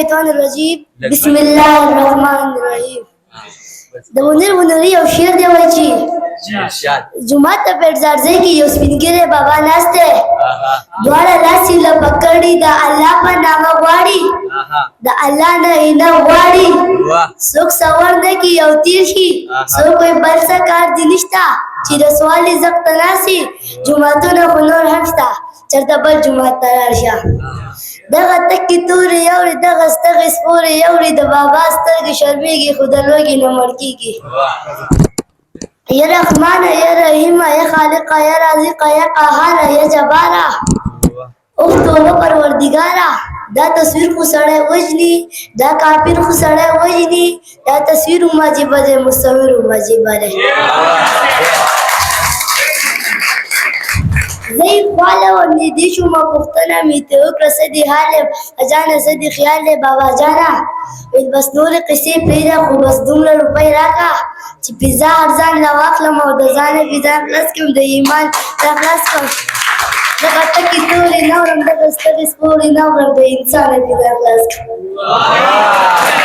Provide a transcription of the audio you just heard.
الشيطان الرجيم بسم الله الرحمن الرحیم. د منیر منوري یو شعر دی وایي چې جومات ته پیټزارځی کې یو سپین ږیری بابا ناست دی، دواړه لاس یې له پکړي د الله په نامه غواړي، د الله نه انعام غواړي. څوک سوال نه کي او تیر شي، څوک وایي بل څه کار دې نشته چې د سوال عزت ته ناسي. جوماتونه خو نور هم شته، چېرته بل جومات ته لاړ شه. دغه تکې تورې اوري، دغه ستغې سپورې اوري، د بابا سترګې شرمېږي خو د لوږې نه مړ کېږي. یا رحمانه یا رحیمه یا خالقه یا رازقه یا قهاره یا جباره، اوف توبه پروردګاره. دا تصویر خو سړی وژني، دا کافر خو سړی وژني، دا تصویر هم عجیبه دی، مصور هم عجیبه دی. زه یې خواله ورنږدې شومه، پوښتنه مې ترې وکړه څه دې حال دی جانه، څه دې خیال دی بابا جانه. ویل بس نورې قصې پرېږده، خو بس دومره روپۍ راکړه چې پیزا هر ځان له واخلم او د ځانه پیزا خلاص کړم، د ایمان را خلاص کړم. دغه ټکې تورې نه اورم، دغه سترګې سپورې نه اورم، د انسانه پیزا خلاص کړم.